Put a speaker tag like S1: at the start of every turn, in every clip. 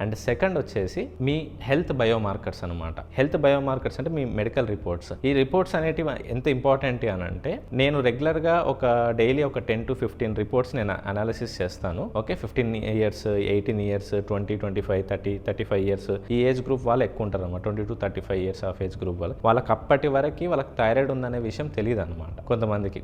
S1: And second వచ్చేసి మీ health biomarkers అనమాట. Health biomarkers అంటే మీ మెడికల్ రిపోర్ట్స్. ఈ రిపోర్ట్స్ అనేటివి ఎంత ఇంపార్టెంట్ అని అంటే, నేను రెగ్యులర్గా డైలీ ఒక 10 to 15 రిపోర్ట్స్ నేను అనాలిసిస్ చేస్తాను. ఓకే, 15 years, 18 years, 20, 25, 30, 35 years ఈ ఏజ్ గ్రూప్ వాళ్ళు ఎక్కువ ఉంటారు అనమాట. 20 to 35 years of age group వాళ్ళకి అప్పటి వరకు వాళ్ళకి థైరాయిడ్ ఉందనే విషయం తెలియదు అనమాట.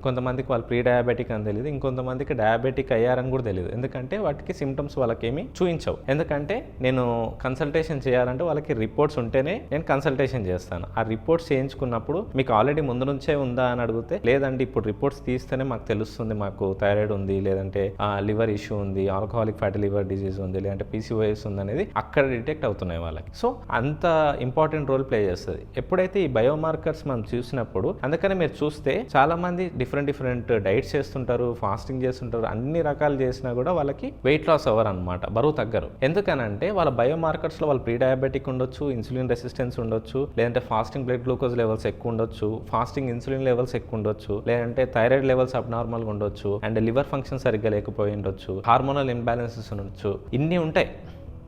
S1: కొంతమందికి వాళ్ళు ప్రీ డయాబెటిక్ అని తెలియదు, ఇంకొంతమందికి డయాబెటిక్ అయ్యారని కూడా తెలియదు. ఎందుకంటే వాటికి సిమ్టమ్స్ వాళ్ళకేమి చూపించవు. ఎందుకంటే నేను కన్సల్టేషన్ చేయాలంటే వాళ్ళకి రిపోర్ట్స్ ఉంటేనే నేను కన్సల్టేషన్ చేస్తాను. ఆ రిపోర్ట్స్ చేయించుకున్నప్పుడు మీకు ఆల్రెడీ ముందు నుంచే ఉందా అని అడిగితే, లేదండి ఇప్పుడు రిపోర్ట్స్ తీస్తేనే మాకు తెలుస్తుంది మాకు థైరాయిడ్ ఉంది, లేదంటే లివర్ ఇష్యూ ఉంది, ఆల్కహాలిక్ ఫ్యాటీ లివర్ డిజీజ్ ఉంది, లేదంటే PCOS ఉంది అనేది అక్కడ డిటెక్ట్ అవుతున్నాయి వాళ్ళకి. సో అంత ఇంపార్టెంట్ రోల్ ప్లే చేస్తుంది ఎప్పుడైతే ఈ బయోమార్కర్స్ మనం చూసినప్పుడు. అందుకని మీరు చూస్తే చాలా మంది డిఫరెంట్ డైట్స్ చేస్తుంటారు, ఫాస్టింగ్ చేస్తుంటారు, అన్ని రకాలు చేసినా కూడా వాళ్ళకి వెయిట్ లాస్ అవ్వరు అనమాట, బరువు తగ్గరు. ఎందుకనంటే వాళ్ళ బయోమార్కర్స్ లో వాళ్ళు ప్రీ డయాబెటిక్ ఉండొచ్చు, ఇన్సులిన్ రెసిస్టెన్స్ ఉండొచ్చు, లేదంటే ఫాస్టింగ్ బ్లడ్ గ్లూకోజ్ లెవెల్స్ ఎక్కువ ఉండొచ్చు, ఫాస్టింగ్ ఇన్సులిన్ లెవెల్స్ ఎక్కువ ఉండొచ్చు, లేదంటే థైరాయిడ్ లెవెల్స్ అబ్నార్మల్ గా ఉండొచ్చు, అండ్ లివర్ ఫంక్షన్ సరిగ్గా లేకపోయి ఉండొచ్చు, హార్మోనల్ ఇంబ్యాలెన్సెస్ ఉండొచ్చు, ఇన్ని ఉంటాయి.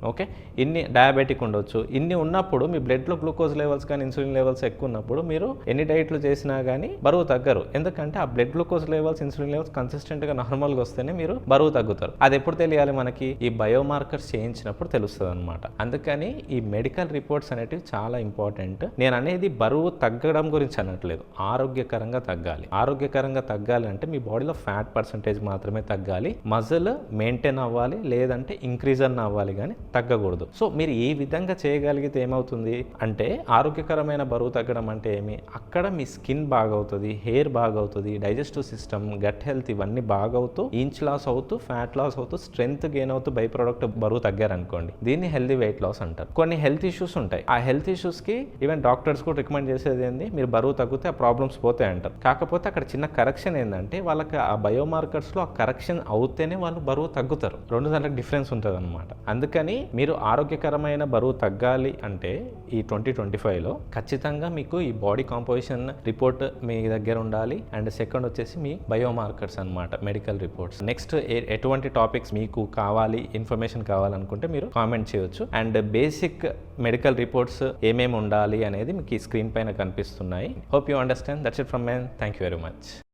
S1: ఓకే, ఇన్ని డయాబెటిక్ ఉండొచ్చు. ఇన్ని ఉన్నప్పుడు మీ బ్లడ్లో గ్లూకోజ్ లెవెల్స్ కానీ ఇన్సులిన్ లెవెల్స్ ఎక్కువ ఉన్నప్పుడు మీరు ఎన్ని డైట్లు చేసినా కానీ బరువు తగ్గరు. ఎందుకంటే ఆ blood glucose levels, insulin levels కన్సిస్టెంట్గా నార్మల్గా వస్తేనే మీరు బరువు తగ్గుతారు. అది ఎప్పుడు తెలియాలి మనకి? ఈ బయోమార్కర్స్ చేయించినప్పుడు తెలుస్తుంది అనమాట. అందుకని ఈ మెడికల్ రిపోర్ట్స్ అనేటివి చాలా ఇంపార్టెంట్. నేను అనేది బరువు తగ్గడం గురించి అనట్లేదు, ఆరోగ్యకరంగా తగ్గాలి. ఆరోగ్యకరంగా తగ్గాలి అంటే మీ బాడీలో ఫ్యాట్ పర్సంటేజ్ మాత్రమే తగ్గాలి, మజిల్ మెయింటైన్ అవ్వాలి, లేదంటే ఇంక్రీజ్ అన్న అవ్వాలి, కానీ తగ్గకూడదు. సో మీరు ఈ విధంగా చేయగలిగితే ఏమవుతుంది అంటే, ఆరోగ్యకరమైన బరువు తగ్గడం అంటే ఏమి, అక్కడ మీ స్కిన్ బాగవుతుంది, హెయిర్ బాగవుతుంది, డైజెస్టివ్ సిస్టమ్, గట్ హెల్త్ ఇవన్నీ బాగవుతూ, ఇంచ్ లాస్ అవుతూ, ఫ్యాట్ లాస్ అవుతూ, స్ట్రెంత్ గెయిన్ అవుతూ బై ప్రోడక్ట్ బరువు తగ్గారనుకోండి, దీన్ని హెల్తీ వెయిట్ లాస్ అంటారు. కొన్ని హెల్త్ ఇష్యూస్ ఉంటాయి, ఆ హెల్త్ ఇష్యూస్ కి ఈవెన్ డాక్టర్స్ కూడా రికమెండ్ చేసేది ఏంది, మీరు బరువు తగ్గితే ఆ ప్రాబ్లమ్స్ పోతాయి అంటారు. కాకపోతే అక్కడ చిన్న కరెక్షన్ ఏంటంటే, వాళ్ళకి ఆ బయోమార్కర్స్ లో ఆ కరెక్షన్ అవుతేనే వాళ్ళు బరువు తగ్గుతారు. రెండు దాంట్లో డిఫరెన్స్ ఉంటుంది అనమాట. అందుకని మీరు ఆరోగ్యకరమైన బరువు తగ్గాలి అంటే ఈ 2025లో ఖచ్చితంగా మీకు ఈ బాడీ కాంపోజిషన్ రిపోర్ట్ మీ దగ్గర ఉండాలి. అండ్ సెకండ్ వచ్చేసి మీ బయోమార్కర్స్ అనమాట, మెడికల్ రిపోర్ట్స్. నెక్స్ట్ ఎటువంటి టాపిక్స్ మీకు కావాలి, ఇన్ఫర్మేషన్ కావాలనుకుంటే మీరు కామెంట్ చేయొచ్చు. అండ్ బేసిక్ మెడికల్ రిపోర్ట్స్ ఏమేమి ఉండాలి అనేది మీకు ఈ స్క్రీన్ పైన కనిపిస్తున్నాయి. Hope you understand. That's it from my end. Thank you very much.